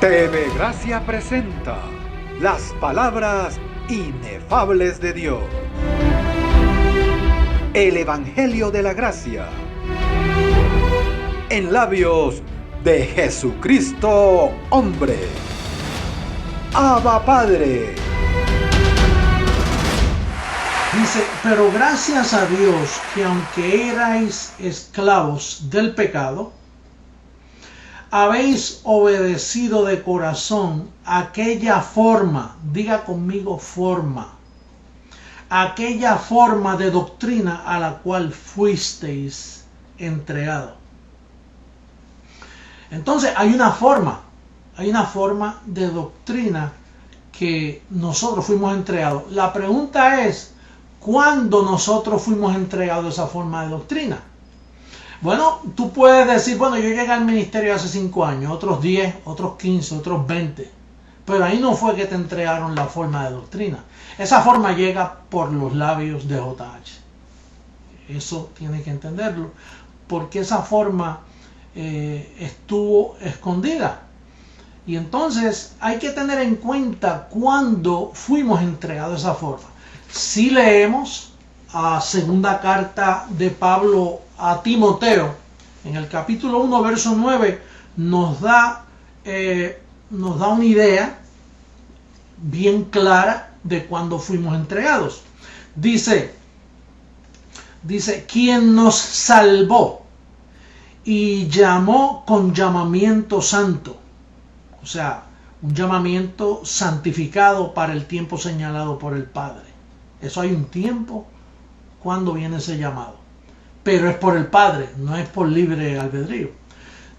TV Gracia presenta las palabras inefables de Dios. El Evangelio de la Gracia en labios de Jesucristo, hombre. Abba Padre. Dice, pero gracias a Dios que aunque erais esclavos del pecado, habéis obedecido de corazón aquella forma, diga conmigo forma, aquella forma de doctrina a la cual fuisteis entregados. Entonces hay una forma de doctrina que nosotros fuimos entregados. La pregunta es, ¿cuándo nosotros fuimos entregados a esa forma de doctrina? Bueno, tú puedes decir, bueno, yo llegué al ministerio hace 5 años, otros 10, otros 15, otros 20. Pero ahí no fue que te entregaron la forma de doctrina. Esa forma llega por los labios de JH. Eso tiene que entenderlo, porque esa forma estuvo escondida. Y entonces hay que tener en cuenta cuándo fuimos entregados a esa forma. Si leemos a segunda carta de Pablo a Timoteo, en el capítulo 1, verso 9, nos da una idea bien clara de cuándo fuimos entregados. Dice, quien nos salvó y llamó con llamamiento santo, o sea, un llamamiento santificado para el tiempo señalado por el Padre. Eso hay un tiempo cuando viene ese llamado, pero es por el Padre, no es por libre albedrío.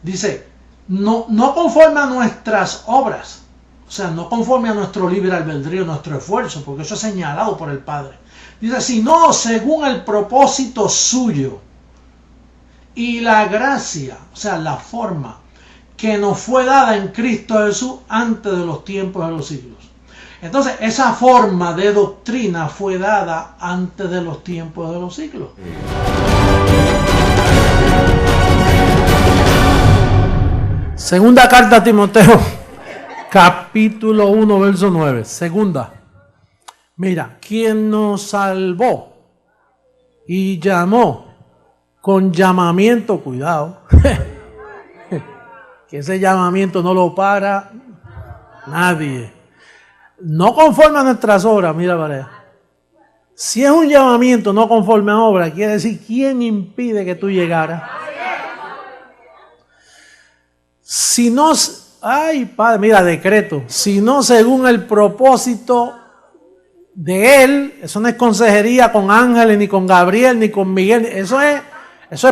Dice, no conforme a nuestras obras, o sea, no conforme a nuestro libre albedrío, nuestro esfuerzo, porque eso es señalado por el Padre. Dice, sino según el propósito suyo y la gracia, o sea, la forma que nos fue dada en Cristo Jesús antes de los tiempos de los siglos. Entonces, esa forma de doctrina fue dada antes de los tiempos de los siglos. Segunda carta a Timoteo, capítulo 1, verso 9. Segunda. Mira, quien nos salvó y llamó con llamamiento, cuidado, que ese llamamiento no lo para nadie. No conforme a nuestras obras, mira, pareja. Si es un llamamiento no conforme a obras, quiere decir, ¿quién impide que tú llegaras? Si no, ay, Padre, mira, decreto. Si no según el propósito de Él, eso no es consejería con ángeles, ni con Gabriel, ni con Miguel, eso es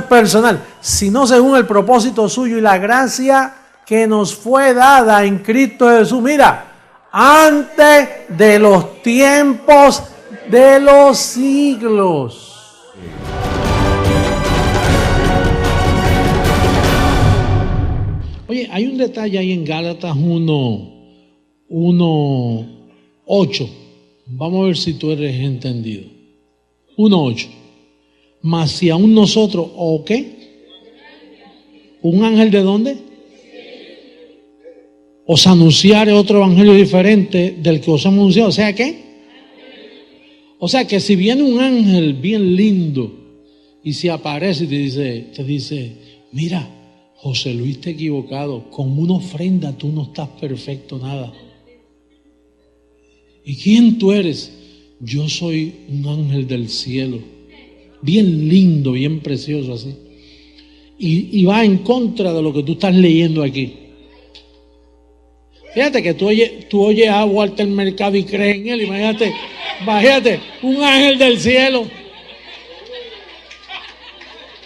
personal. Sino según el propósito suyo y la gracia que nos fue dada en Cristo Jesús. Mira, antes de los tiempos de los siglos. Oye, hay un detalle ahí en Gálatas 1:8. Vamos a ver si tú eres entendido. 1:8. Mas si aún nosotros, ¿o qué? ¿Un ángel de dónde? Os anunciaré otro evangelio diferente del que os hemos anunciado. O sea, ¿qué? O sea, que si viene un ángel bien lindo y se aparece y te dice, mira, José Luis, te he equivocado, con una ofrenda tú no estás perfecto, nada. ¿Y quién tú eres? Yo soy un ángel del cielo, bien lindo, bien precioso así. Y va en contra de lo que tú estás leyendo aquí. Fíjate que tú oyes a Walter Mercado y crees en él. Imagínate, un ángel del cielo.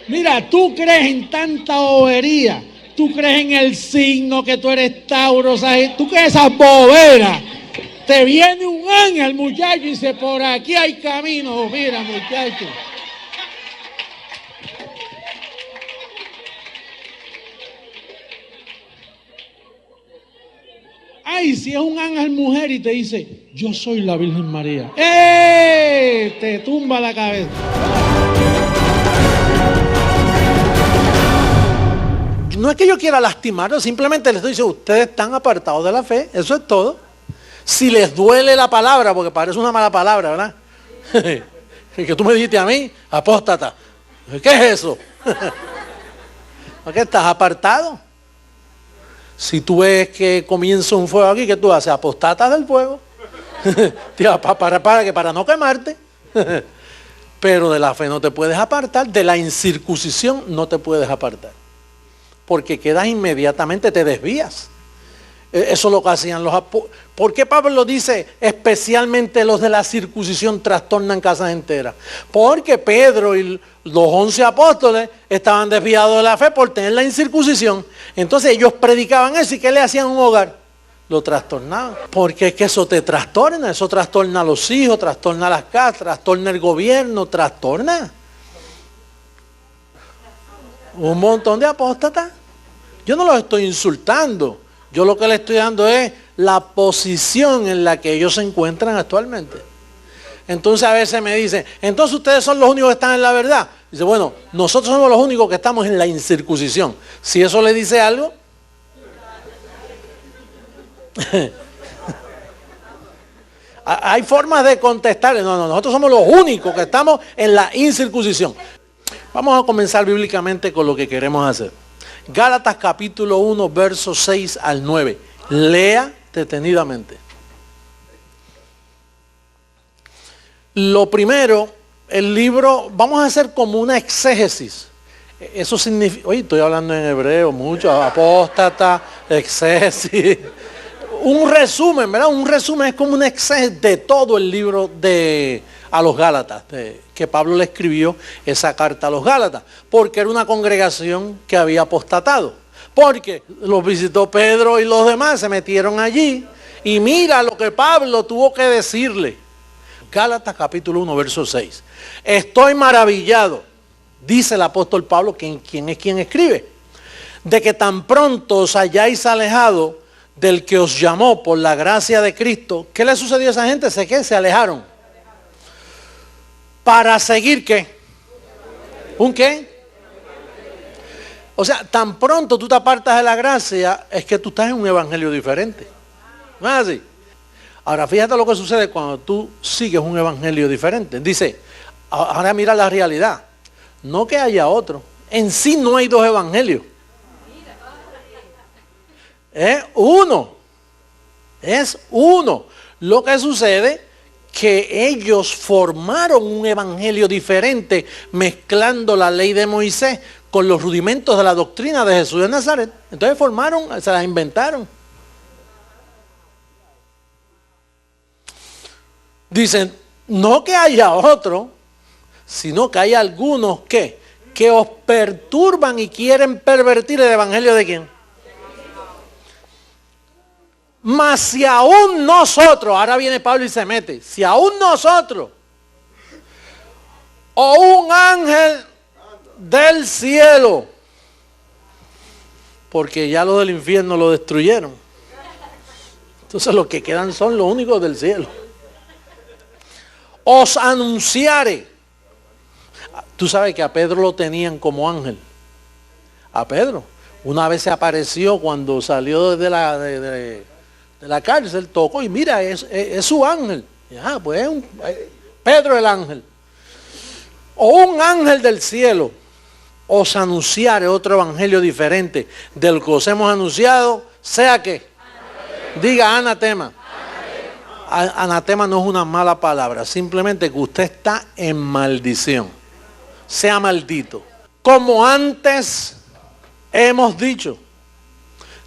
Mira, tú crees en tanta bobería. Tú crees en el signo, que tú eres Tauro, ¿sabes? Tú crees esas boberas. Te viene un ángel, muchacho, y dice, por aquí hay camino. Mira, muchacho. Ay, si es un ángel mujer y te dice, yo soy la Virgen María. Te tumba la cabeza. no es que yo quiera lastimarlos, simplemente les estoy diciendo, ustedes están apartados de la fe, eso es todo. Si les duele la palabra, porque parece una mala palabra, ¿verdad? Que tú me dijiste a mí, apóstata. ¿Qué es eso? ¿Por qué estás apartado? Si tú ves que comienza un fuego aquí, ¿qué tú haces? Apostatas del fuego. Para no quemarte. Pero de la fe no te puedes apartar, de la incircuncisión no te puedes apartar. Porque quedas inmediatamente, te desvías. Eso es lo que hacían los apóstoles. ¿Por qué Pablo dice especialmente los de la circuncisión trastornan casas enteras? Porque Pedro y los 11 apóstoles estaban desviados de la fe por tener la incircuncisión. Entonces ellos predicaban eso y ¿qué le hacían a un hogar? Lo trastornaban. Porque es que eso te trastorna, eso trastorna a los hijos, trastorna a las casas, trastorna el gobierno, trastorna. Un montón de apóstatas. Yo no los estoy insultando. Yo lo que le estoy dando es la posición en la que ellos se encuentran actualmente. Entonces a veces me dicen, entonces ustedes son los únicos que están en la verdad. Dice, bueno, nosotros somos los únicos que estamos en la incircuncisión. Si eso le dice algo. Hay formas de contestar. No, nosotros somos los únicos que estamos en la incircuncisión. Vamos a comenzar bíblicamente con lo que queremos hacer. Gálatas capítulo 1, versos 6 al 9. Lea detenidamente. Lo primero, el libro, vamos a hacer como una exégesis. Eso significa, oye, estoy hablando en hebreo mucho, apóstata, exégesis. Un resumen, ¿verdad? Un resumen es como una exégesis de todo el libro a los Gálatas, que Pablo le escribió esa carta a los Gálatas, porque era una congregación que había apostatado, porque los visitó Pedro y los demás, se metieron allí, y mira lo que Pablo tuvo que decirle. Gálatas capítulo 1, verso 6. Estoy maravillado, dice el apóstol Pablo, quien escribe, de que tan pronto os hayáis alejado del que os llamó por la gracia de Cristo. ¿Qué le sucedió a esa gente? Se alejaron. ¿Para seguir qué? ¿Un qué? O sea, tan pronto tú te apartas de la gracia, es que tú estás en un evangelio diferente. ¿No es así? Ahora, fíjate lo que sucede cuando tú sigues un evangelio diferente. Dice, ahora mira la realidad. No que haya otro. En sí no hay dos evangelios. Es uno. Es uno. Lo que sucede que ellos formaron un evangelio diferente mezclando la ley de Moisés con los rudimentos de la doctrina de Jesús de Nazaret. Entonces se las inventaron. Dicen, no que haya otro, sino que hay algunos que os perturban y quieren pervertir el evangelio de ¿quién? Mas si aún nosotros, ahora viene Pablo y se mete, si aún nosotros, o un ángel del cielo, porque ya los del infierno lo destruyeron, entonces los que quedan son los únicos del cielo, os anunciare. Tú sabes que a Pedro lo tenían como ángel. A Pedro. Una vez se apareció cuando salió de la cárcel, tocó y mira, es su ángel. Ya, pues Pedro el ángel. O un ángel del cielo os anunciare otro evangelio diferente del que os hemos anunciado, sea que diga anatema. Anatema no es una mala palabra, simplemente que usted está en maldición. Sea maldito. Como antes hemos dicho,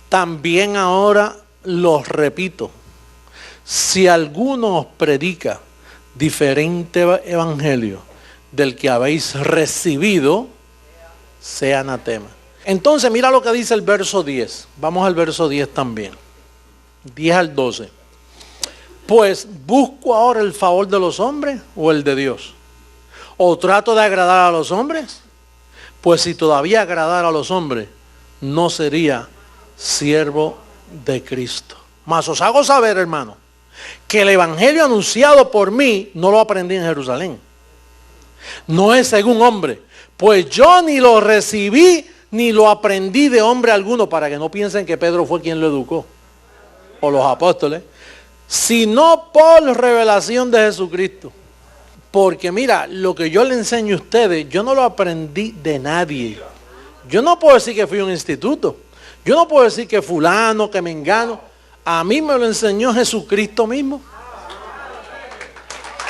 también ahora los repito. Si alguno os predica diferente evangelio del que habéis recibido, sea anatema. Entonces mira lo que dice el verso 10. Vamos al verso 10 también. 10 al 12. Pues, ¿busco ahora el favor de los hombres o el de Dios? ¿O trato de agradar a los hombres? Pues si todavía agradara a los hombres, no sería siervo de Cristo. Mas os hago saber, hermano, que el evangelio anunciado por mí no lo aprendí en Jerusalén. No es según hombre, pues yo ni lo recibí ni lo aprendí de hombre alguno, para que no piensen que Pedro fue quien lo educó, o los apóstoles, sino por revelación de Jesucristo. Porque mira, lo que yo le enseño a ustedes, yo no lo aprendí de nadie. Yo no puedo decir que fui a un instituto. Yo no puedo decir que fulano, que mengano. A mí me lo enseñó Jesucristo mismo.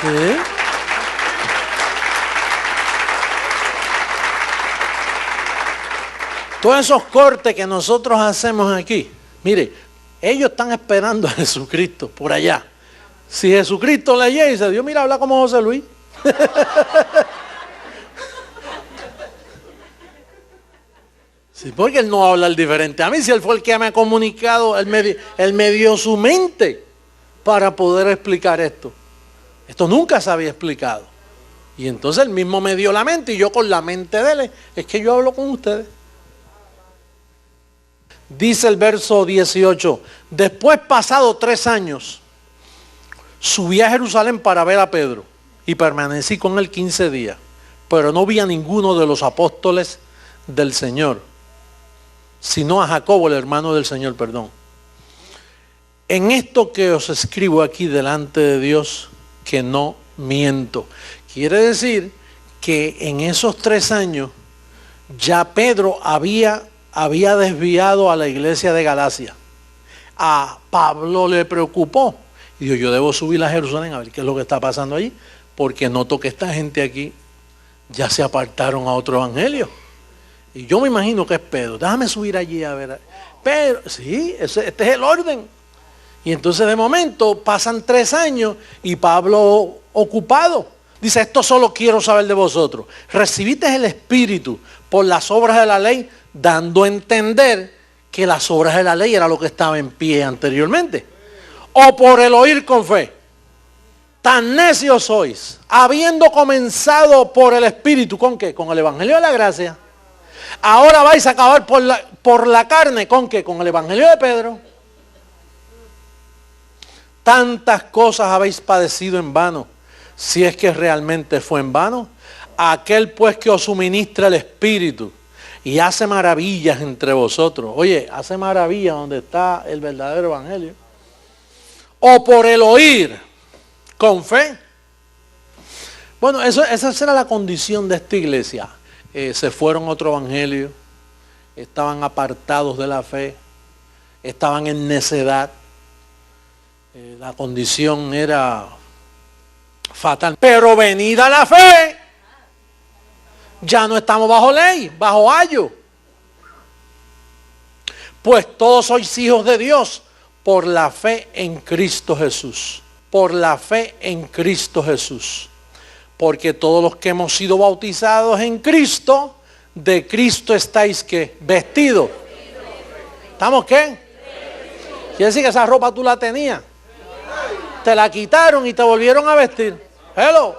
¿Sí? Todos esos cortes que nosotros hacemos aquí, mire, ellos están esperando a Jesucristo por allá. Si Jesucristo le llega y dice, Dios, mira, habla como José Luis. Sí, porque él no habla el diferente a mí, si él fue el que me ha comunicado, él me dio su mente para poder explicar esto. Esto nunca se había explicado. Y entonces él mismo me dio la mente y yo con la mente de él, es que yo hablo con ustedes. Dice el verso 18, después pasado 3 años, subí a Jerusalén para ver a Pedro y permanecí con él 15 días, pero no vi a ninguno de los apóstoles del Señor, sino a Jacobo, el hermano del Señor, perdón. En esto que os escribo aquí delante de Dios, que no miento. Quiere decir que en esos 3 años ya Pedro había desviado a la iglesia de Galacia. A Pablo le preocupó. Y dijo, yo debo subir a Jerusalén a ver qué es lo que está pasando allí, porque noto que esta gente aquí ya se apartaron a otro evangelio. Y yo me imagino que es Pedro. Déjame subir allí a ver. Pedro, sí, este es el orden. Y entonces de momento pasan 3 años y Pablo ocupado. Dice, esto solo quiero saber de vosotros. ¿Recibiste el Espíritu por las obras de la ley? Dando a entender que las obras de la ley era lo que estaba en pie anteriormente. O por el oír con fe. Tan necios sois, habiendo comenzado por el Espíritu, ¿con qué? Con el Evangelio de la gracia. Ahora vais a acabar por la carne, ¿con qué? Con el Evangelio de Pedro. Tantas cosas habéis padecido en vano, si es que realmente fue en vano. Aquel pues que os suministra el Espíritu y hace maravillas entre vosotros. Oye, hace maravillas donde está el verdadero evangelio. O por el oír con fe. Bueno, esa era la condición de esta iglesia. Se fueron a otro evangelio, estaban apartados de la fe, estaban en necedad. La condición era fatal. Pero venida la fe, ya no estamos bajo ley, bajo ayo. Pues todos sois hijos de Dios por la fe en Cristo Jesús. Por la fe en Cristo Jesús. Porque todos los que hemos sido bautizados en Cristo, de Cristo estáis ¿qué? Vestidos. ¿Estamos qué? Quiere decir que esa ropa tú la tenías. Te la quitaron y te volvieron a vestir. Hello.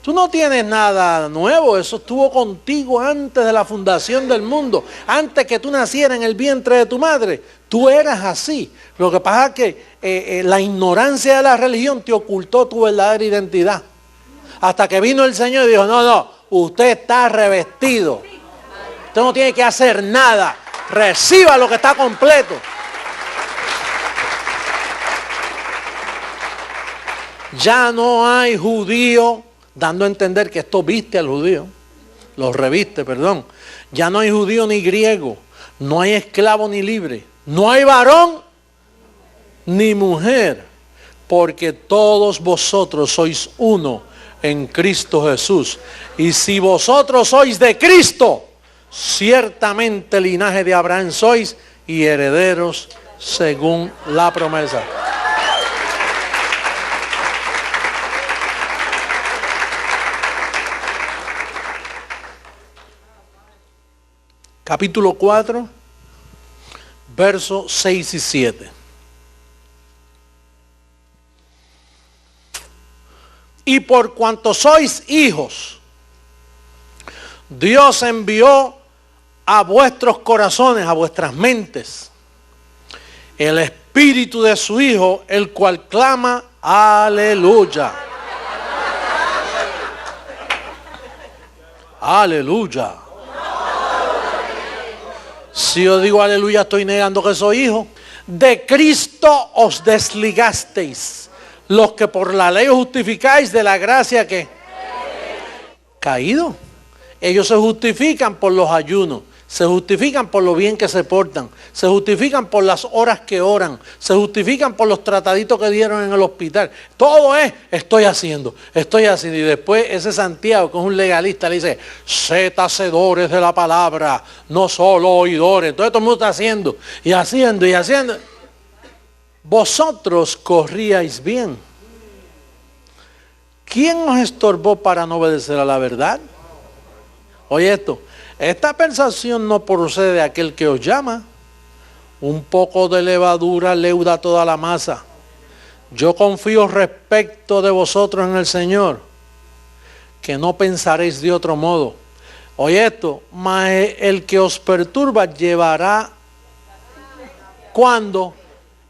Tú no tienes nada nuevo, eso estuvo contigo antes de la fundación del mundo, antes que tú nacieras en el vientre de tu madre. Tú eras así. Lo que pasa es que la ignorancia de la religión te ocultó tu verdadera identidad. Hasta que vino el Señor y dijo, no, usted está revestido. Usted no tiene que hacer nada. Reciba lo que está completo. Ya no hay judío, dando a entender que esto viste al judío, los reviste, perdón. Ya no hay judío ni griego, no hay esclavo ni libre, no hay varón ni mujer, porque todos vosotros sois uno en Cristo Jesús. Y si vosotros sois de Cristo, ciertamente linaje de Abraham sois y herederos según la promesa. Capítulo 4, versos 6 y 7. Y por cuanto sois hijos, Dios envió a vuestros corazones, a vuestras mentes, el espíritu de su Hijo, el cual clama, aleluya. Aleluya. Si yo digo aleluya, estoy negando que soy hijo. De Cristo os desligasteis, los que por la ley os justificáis de la gracia que caído. Ellos se justifican por los ayunos, se justifican por lo bien que se portan, se justifican por las horas que oran, se justifican por los trataditos que dieron en el hospital. Todo es, estoy haciendo. Y después ese Santiago, que es un legalista, le dice, sed hacedores de la palabra, no solo oidores. Entonces todo el mundo está haciendo y haciendo y haciendo. Vosotros corríais bien. ¿Quién os estorbó para no obedecer a la verdad? Oye esto, esta persuasión no procede de aquel que os llama. Un poco de levadura leuda toda la masa. Yo confío respecto de vosotros en el Señor, que no pensaréis de otro modo. Oye esto, mas el que os perturba llevará cuando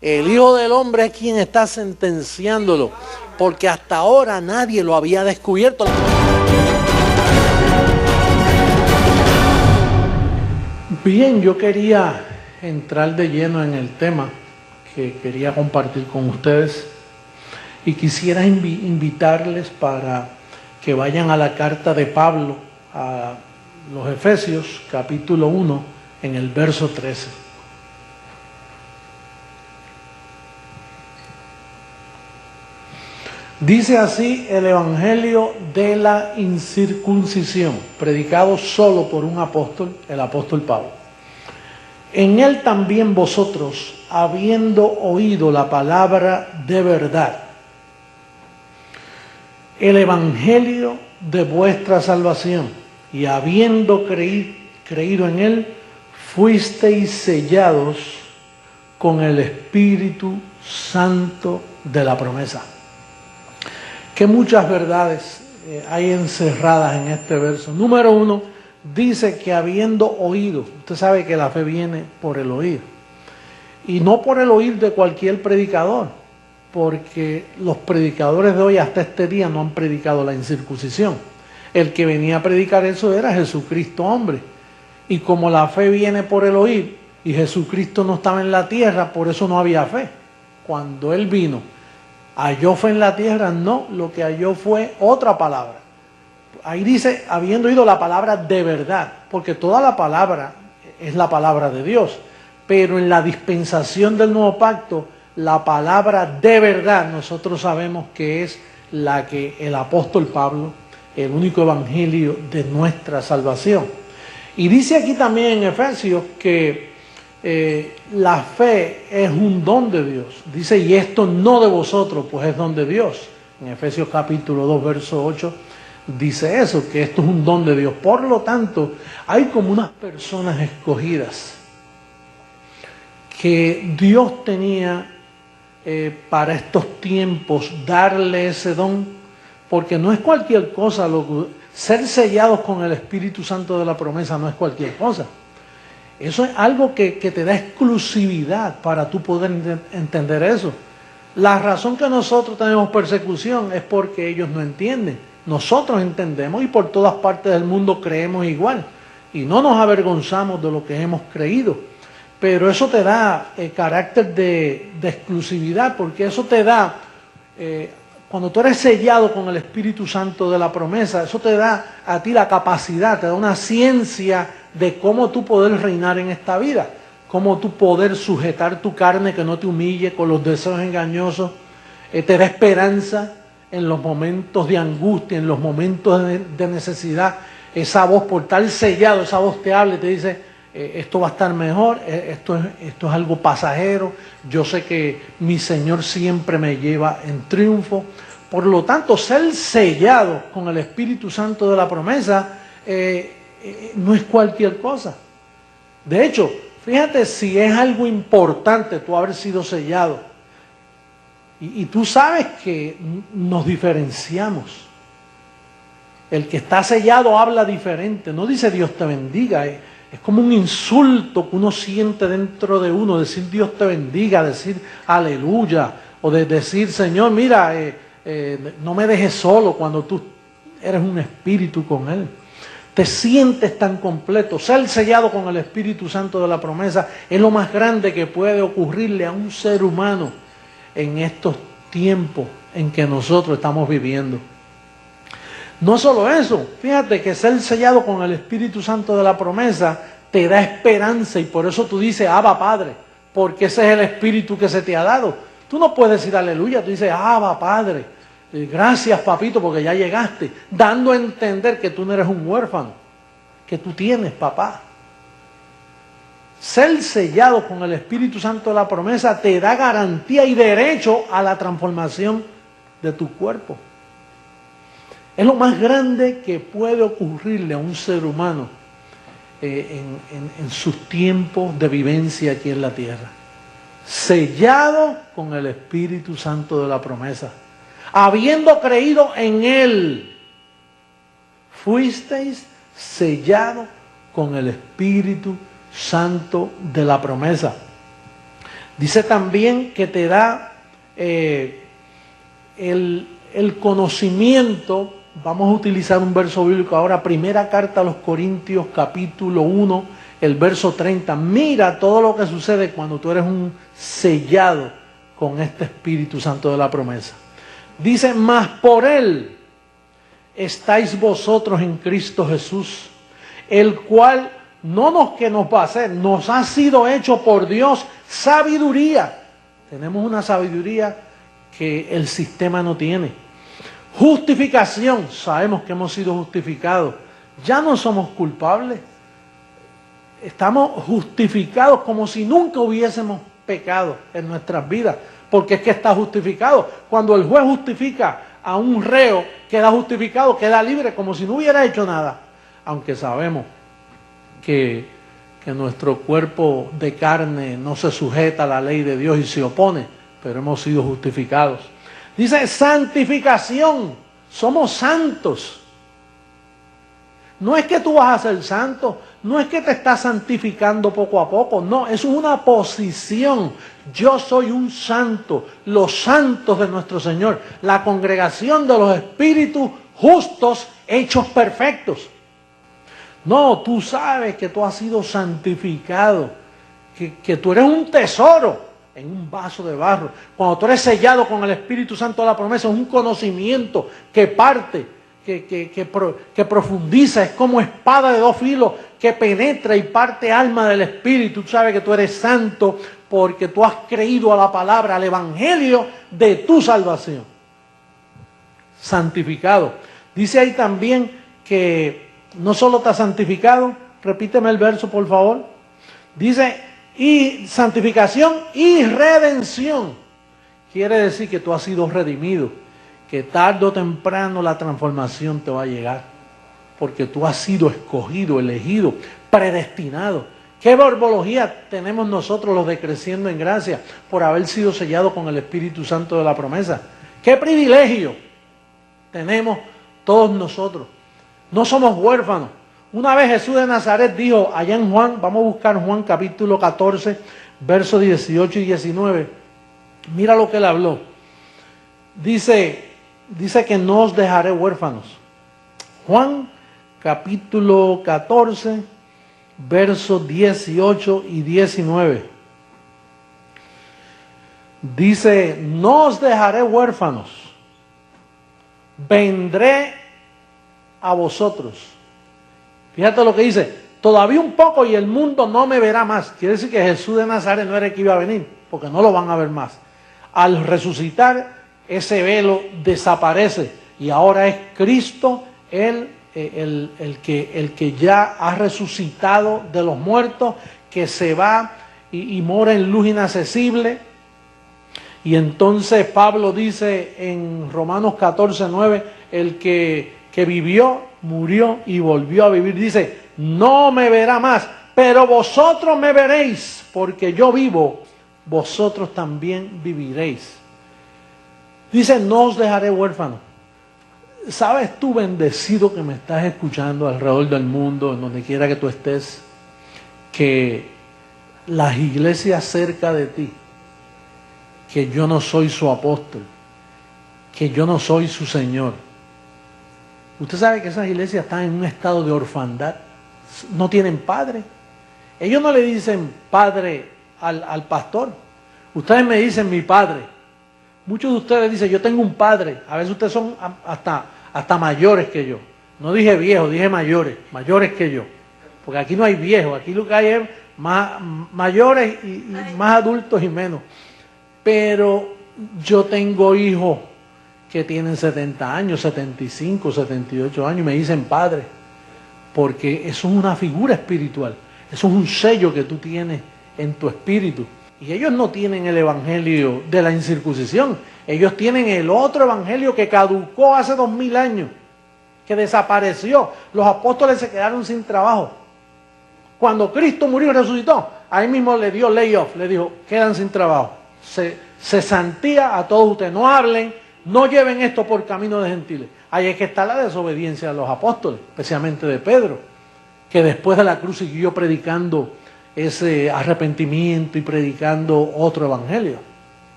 el Hijo del Hombre es quien está sentenciándolo, porque hasta ahora nadie lo había descubierto. Bien, yo quería entrar de lleno en el tema que quería compartir con ustedes y quisiera invitarles para que vayan a la carta de Pablo a los Efesios, capítulo 1, en el verso 13. Dice así el Evangelio de la incircuncisión, predicado solo por un apóstol, el apóstol Pablo. En él también vosotros, habiendo oído la palabra de verdad, el Evangelio de vuestra salvación, y habiendo creído en él, fuisteis sellados con el Espíritu Santo de la promesa. Que muchas verdades hay encerradas en este verso. Número 1, dice que habiendo oído, usted sabe que la fe viene por el oír. Y no por el oír de cualquier predicador, porque los predicadores de hoy hasta este día no han predicado la incircuncisión. El que venía a predicar eso era Jesucristo hombre. Y como la fe viene por el oír, y Jesucristo no estaba en la tierra, por eso no había fe. Cuando Él vino, ¿halló fe en la tierra? No, lo que halló fue otra palabra. Ahí dice, habiendo oído la palabra de verdad, porque toda la palabra es la palabra de Dios. Pero en la dispensación del nuevo pacto, la palabra de verdad, nosotros sabemos que es la que el apóstol Pablo, el único evangelio de nuestra salvación. Y dice aquí también en Efesios que la fe es un don de Dios. Dice, y esto no de vosotros, pues es don de Dios. En Efesios capítulo 2, verso 8, dice eso, que esto es un don de Dios. Por lo tanto, hay como unas personas escogidas que Dios tenía para estos tiempos darle ese don, porque no es cualquier cosa. Ser sellados con el Espíritu Santo de la promesa no es cualquier cosa. Eso es algo que te da exclusividad para tú poder entender eso. La razón que nosotros tenemos persecución es porque ellos no entienden. Nosotros entendemos y por todas partes del mundo creemos igual. Y no nos avergonzamos de lo que hemos creído. Pero eso te da carácter de exclusividad, porque eso te da, cuando tú eres sellado con el Espíritu Santo de la promesa, eso te da a ti la capacidad, te da una ciencia de cómo tú poder reinar en esta vida, cómo tú poder sujetar tu carne que no te humille con los deseos engañosos, te da esperanza en los momentos de angustia, en los momentos de necesidad. Esa voz, por estar sellado, esa voz te habla y te dice, esto va a estar mejor, esto es algo pasajero, yo sé que mi Señor siempre me lleva en triunfo. Por lo tanto, ser sellado con el Espíritu Santo de la promesa no es cualquier cosa. De hecho, fíjate si es algo importante tú haber sido sellado. Y tú sabes que nos diferenciamos. El que está sellado habla diferente, no dice Dios te bendiga. Es como un insulto que uno siente dentro de uno, decir Dios te bendiga, decir aleluya, o de decir Señor, mira, no me dejes solo cuando tú eres un espíritu con Él. te sientes tan completo. Ser sellado con el Espíritu Santo de la promesa es lo más grande que puede ocurrirle a un ser humano en estos tiempos en que nosotros estamos viviendo. No solo eso, fíjate que ser sellado con el Espíritu Santo de la promesa te da esperanza y por eso tú dices, Abba Padre, porque ese es el Espíritu que se te ha dado. Tú no puedes decir aleluya, tú dices, Abba Padre, gracias papito porque ya llegaste, dando a entender que tú no eres un huérfano, que tú tienes papá. Ser sellado con el Espíritu Santo de la promesa te da garantía y derecho a la transformación de tu cuerpo. Es lo más grande que puede ocurrirle a un ser humano en sus tiempos de vivencia aquí en la tierra. Sellado con el Espíritu Santo de la promesa. Habiendo creído en Él, fuisteis sellados con el Espíritu Santo de la promesa. Dice también que te da el conocimiento. Vamos a utilizar un verso bíblico ahora, primera carta a los Corintios, capítulo 1, el verso 30. Mira todo lo que sucede cuando tú eres un sellado con este Espíritu Santo de la promesa. Dice, mas por Él estáis vosotros en Cristo Jesús, el cual no nos que nos va a hacer, nos ha sido hecho por Dios sabiduría. Tenemos una sabiduría que el sistema no tiene. Justificación, sabemos que hemos sido justificados. Ya no somos culpables. Estamos justificados como si nunca hubiésemos pecado en nuestras vidas. Porque es que está justificado. Cuando el juez justifica a un reo, queda justificado, queda libre, como si no hubiera hecho nada. Aunque sabemos que nuestro cuerpo de carne no se sujeta a la ley de Dios y se opone, pero hemos sido justificados. Dice santificación, somos santos. No es que tú vas a ser santo, no es que te estás santificando poco a poco, no, es una posición. Yo soy un santo, los santos de nuestro Señor, la congregación de los espíritus justos hechos perfectos. No, tú sabes que tú has sido santificado, que tú eres un tesoro en un vaso de barro. Cuando tú eres sellado con el Espíritu Santo de la promesa, es un conocimiento que parte, que profundiza, es como espada de dos filos, que penetra y parte alma del Espíritu. Tú sabes que tú eres santo porque tú has creído a la palabra, al Evangelio de tu salvación. Santificado. Dice ahí también que no solo está santificado, repíteme el verso por favor. Dice, y santificación y redención. Quiere decir que tú has sido redimido, que tarde o temprano la transformación te va a llegar, porque tú has sido escogido, elegido, predestinado. ¿Qué verbología tenemos nosotros los de Creciendo en Gracia por haber sido sellados con el Espíritu Santo de la promesa? ¿Qué privilegio tenemos todos nosotros? No somos huérfanos. Una vez Jesús de Nazaret dijo allá en Juan, vamos a buscar Juan capítulo 14, versos 18 y 19. Mira lo que él habló. Dice que no os dejaré huérfanos. Juan capítulo 14, versos 18 y 19. Dice, no os dejaré huérfanos, vendré a vosotros. Fíjate lo que dice, todavía un poco y el mundo no me verá más. Quiere decir que Jesús de Nazaret no era el que iba a venir, porque no lo van a ver más. Al resucitar, ese velo desaparece y ahora es Cristo el que ya ha resucitado de los muertos, que se va y mora en luz inaccesible. Y entonces Pablo dice en Romanos 14, 9, el que vivió, murió y volvió a vivir. Dice, no me verá más, pero vosotros me veréis, porque yo vivo, vosotros también viviréis. Dice, no os dejaré huérfanos. ¿Sabes tú, bendecido que me estás escuchando alrededor del mundo, en donde quiera que tú estés, que las iglesias cerca de ti, que yo no soy su apóstol, que yo no soy su Señor, Usted sabe que esas iglesias están en un estado de orfandad, no tienen padre. Ellos no le dicen padre al pastor. Ustedes me dicen mi padre. Muchos de ustedes dicen yo tengo un padre. A veces ustedes son hasta mayores que yo. No dije viejos, dije mayores que yo. Porque aquí no hay viejos, aquí lo que hay es más mayores y más adultos y menos. Pero yo tengo hijos que tienen 70 años, 75, 78 años y me dicen padre. Porque eso es una figura espiritual. Eso es un sello que tú tienes en tu espíritu. Y ellos no tienen el evangelio de la incircuncisión. Ellos tienen el otro evangelio que caducó hace 2000 años. Que desapareció. Los apóstoles se quedaron sin trabajo. Cuando Cristo murió y resucitó, ahí mismo le dio layoff. Le dijo, quedan sin trabajo. Cesantía a todos ustedes. No hablen, no lleven esto por camino de gentiles. Ahí es que está la desobediencia de los apóstoles, especialmente de Pedro, que después de la cruz siguió predicando ese arrepentimiento y predicando otro evangelio.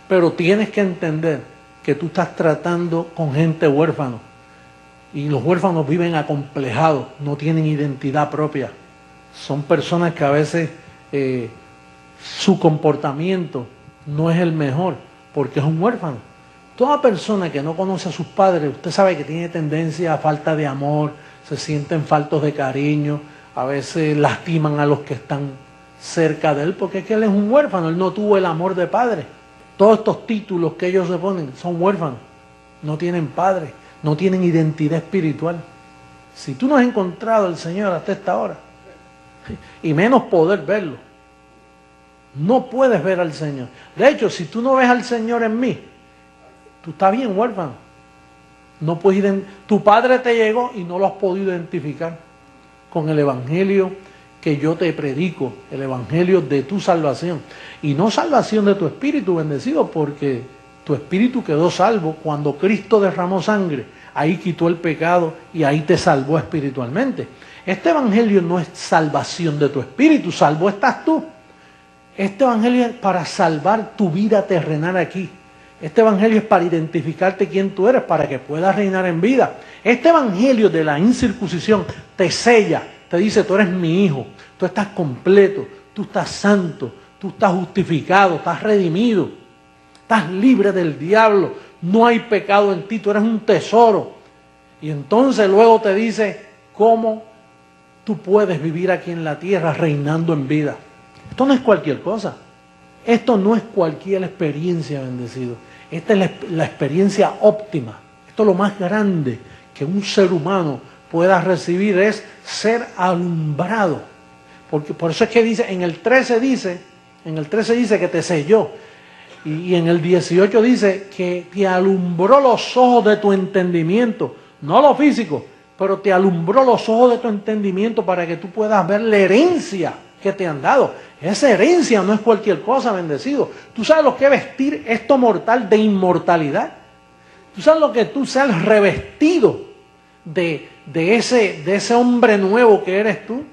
Pero tienes que entender que tú estás tratando con gente huérfana y los huérfanos viven acomplejados, no tienen identidad propia. Son personas que a veces su comportamiento no es el mejor porque es un huérfano. Toda persona que no conoce a sus padres, usted sabe que tiene tendencia a falta de amor, se sienten faltos de cariño, a veces lastiman a los que están cerca de él, porque es que él es un huérfano, él no tuvo el amor de padre. Todos estos títulos que ellos se ponen son huérfanos, no tienen padre, no tienen identidad espiritual. Si tú no has encontrado al Señor hasta esta hora, y menos poder verlo, no puedes ver al Señor. De hecho, si tú no ves al Señor en mí, tú estás bien huérfano. No puedes tu padre te llegó y no lo has podido identificar con el evangelio que yo te predico, el evangelio de tu salvación. Y no salvación de tu espíritu bendecido, porque tu espíritu quedó salvo cuando Cristo derramó sangre. Ahí quitó el pecado y ahí te salvó espiritualmente. Este evangelio no es salvación de tu espíritu, salvo estás tú. Este evangelio es para salvar tu vida terrenal aquí. Este evangelio es para identificarte quién tú eres, para que puedas reinar en vida. Este evangelio de la incircuncisión te sella, te dice, tú eres mi hijo, tú estás completo, tú estás santo, tú estás justificado, estás redimido, estás libre del diablo, no hay pecado en ti, tú eres un tesoro. Y entonces luego te dice cómo tú puedes vivir aquí en la tierra reinando en vida. Esto no es cualquier cosa. Esto no es cualquier experiencia, bendecido. Esta es la experiencia óptima. Esto es lo más grande que un ser humano pueda recibir, es ser alumbrado. Porque por eso es que dice, en el 13 dice que te selló. Y en el 18 dice que te alumbró los ojos de tu entendimiento. No lo físico, pero te alumbró los ojos de tu entendimiento para que tú puedas ver la herencia que te han dado. Esa herencia no es cualquier cosa, bendecido. ¿Tú sabes lo que es vestir esto mortal de inmortalidad? ¿Tú sabes lo que tú seas revestido de ese hombre nuevo que eres tú?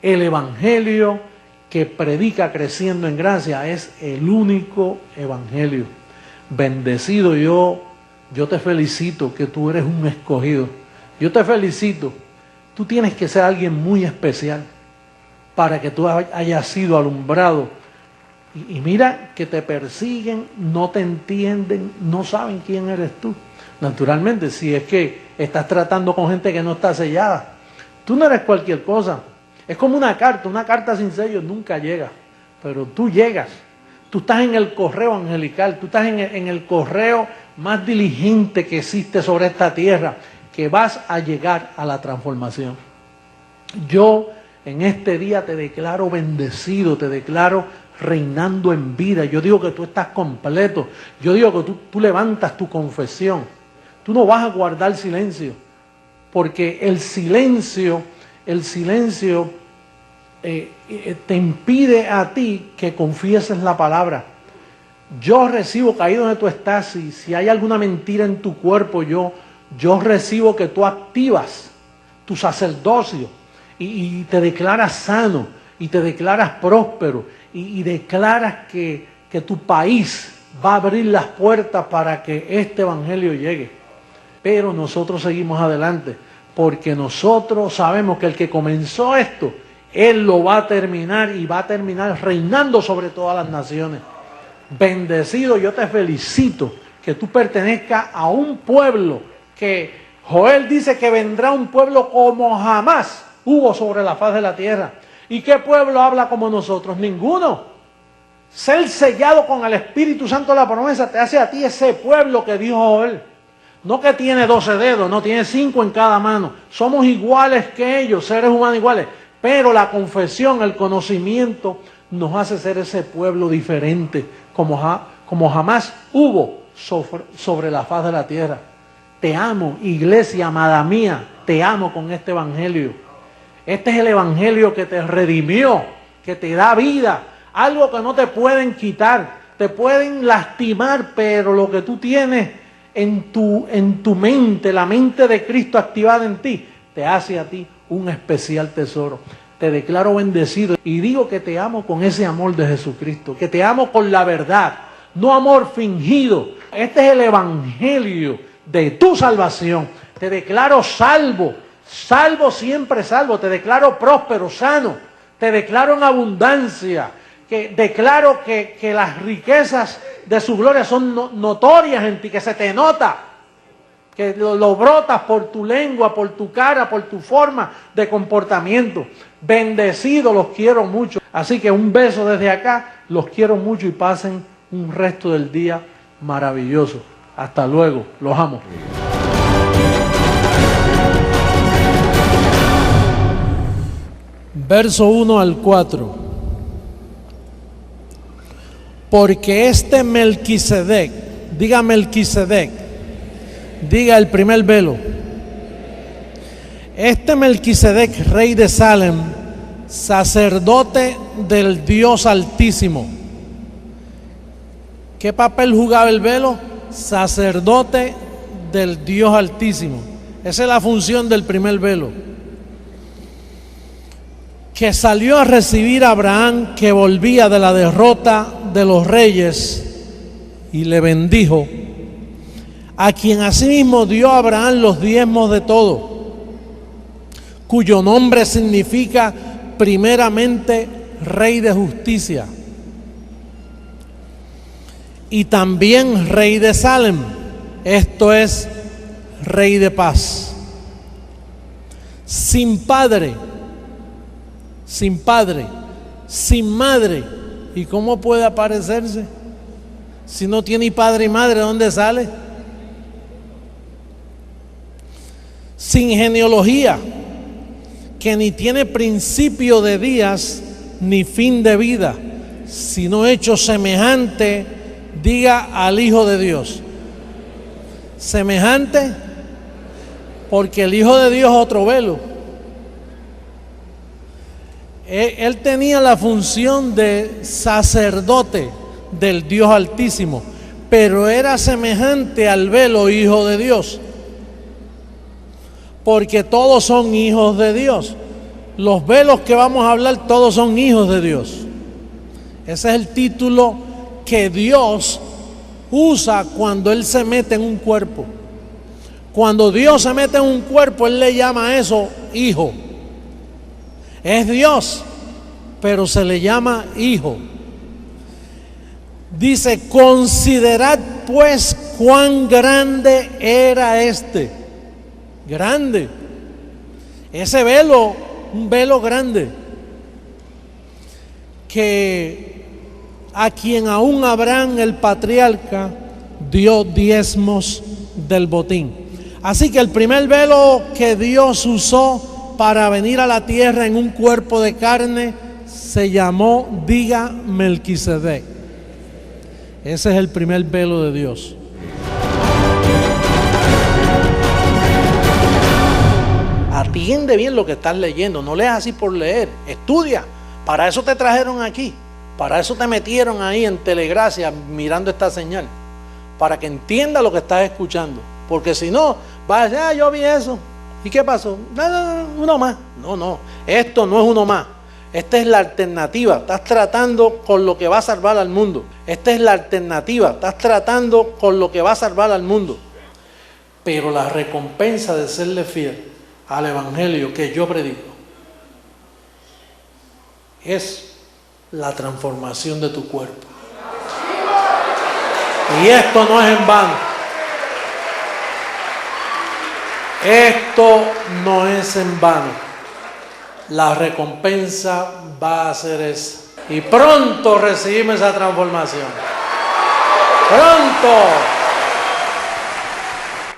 El evangelio que predica creciendo en gracia es el único evangelio. Bendecido, yo te felicito que tú eres un escogido. Yo te felicito. Tú tienes que ser alguien muy especial para que tú hayas sido alumbrado. Y mira que te persiguen, no te entienden, no saben quién eres tú. Naturalmente, si es que estás tratando con gente que no está sellada. Tú no eres cualquier cosa. Es como una carta sin sello nunca llega. Pero tú llegas. Tú estás en el correo angelical, tú estás en el correo más diligente que existe sobre esta tierra, que vas a llegar a la transformación. Yo en este día te declaro bendecido, te declaro reinando en vida. Yo digo que tú estás completo. Yo digo que tú levantas tu confesión. Tú no vas a guardar silencio, porque el silencio te impide a ti que confieses la palabra. Yo recibo, caído donde tú estás, si hay alguna mentira en tu cuerpo, yo recibo que tú activas tu sacerdocio y te declaras sano y te declaras próspero y declaras que tu país va a abrir las puertas para que este evangelio llegue. pero nosotros seguimos adelante, porque nosotros sabemos que el que comenzó esto, Él lo va a terminar y va a terminar reinando sobre todas las naciones. Bendecido, yo te felicito que tú pertenezcas a un pueblo que Joel dice que vendrá un pueblo como jamás hubo sobre la faz de la tierra. ¿Y qué pueblo habla como nosotros? Ninguno. Ser sellado con el Espíritu Santo de la promesa te hace a ti ese pueblo que dijo Joel. No que tiene 12 dedos, no tiene 5 en cada mano. Somos iguales que ellos, seres humanos iguales. Pero la confesión, el conocimiento nos hace ser ese pueblo diferente como jamás hubo sobre la faz de la tierra. Te amo, iglesia amada mía, te amo con este evangelio. Este es el evangelio que te redimió, que te da vida, algo que no te pueden quitar, te pueden lastimar, pero lo que tú tienes en tu mente, la mente de Cristo activada en ti, te hace a ti un especial tesoro. Te declaro bendecido y digo que te amo con ese amor de Jesucristo, que te amo con la verdad, no amor fingido. Este es el evangelio de tu salvación. Te declaro salvo, salvo siempre salvo. Te declaro próspero, sano. Te declaro en abundancia. Que declaro que las riquezas de su gloria son notorias en ti, que se te nota, que lo brotas por tu lengua, por tu cara, por tu forma de comportamiento. Bendecido, los quiero mucho. Así que un beso desde acá, los quiero mucho y pasen un resto del día maravilloso. Hasta luego, los amo. Verso 1 al 4. Porque este Melquisedec, diga Melquisedec, diga el primer velo. Este Melquisedec, rey de Salem, sacerdote del Dios Altísimo. ¿Qué papel jugaba el velo? Sacerdote del Dios Altísimo. Esa es la función del primer velo. Que salió a recibir a Abraham, que volvía de la derrota de los reyes, y le bendijo, a quien asimismo dio a Abraham los diezmos de todo, cuyo nombre significa primeramente Rey de Justicia, y también Rey de Salem, esto es Rey de Paz, sin padre, sin madre. ¿Y cómo puede aparecerse? Si no tiene padre y madre, ¿de dónde sale? Sin genealogía, que ni tiene principio de días ni fin de vida, sino hecho semejante, diga, al Hijo de Dios. Semejante, porque el Hijo de Dios es otro velo. Él tenía la función de sacerdote del Dios Altísimo, pero era semejante al velo Hijo de Dios, porque todos son hijos de Dios. Los velos que vamos a hablar, todos son hijos de Dios. Ese es el título que Dios usa cuando Él se mete en un cuerpo. Cuando Dios se mete en un cuerpo, Él le llama a eso hijo. Es Dios, pero se le llama hijo. Dice, considerad pues cuán grande era este. Grande. Ese velo, un velo grande. Que a quien aún Abraham el patriarca dio diezmos del botín. Así que el primer velo que Dios usó para venir a la tierra en un cuerpo de carne se llamó, diga, Melquisedec. Ese es el primer velo de Dios. Atiende bien lo que estás leyendo, no leas así por leer, estudia. Para eso te trajeron aquí, para eso te metieron ahí en Telegracia mirando esta señal, para que entiendas lo que estás escuchando. Porque si no, vas a decir, yo vi eso. ¿Y qué pasó? No, uno más. No, esto no es uno más. Esta es la alternativa. Estás tratando con lo que va a salvar al mundo. Esta es la alternativa. Estás tratando con lo que va a salvar al mundo. Pero la recompensa de serle fiel al evangelio que yo predico es la transformación de tu cuerpo. Y esto no es en vano. Esto no es en vano. La recompensa va a ser esa. Y pronto recibimos esa transformación. Pronto.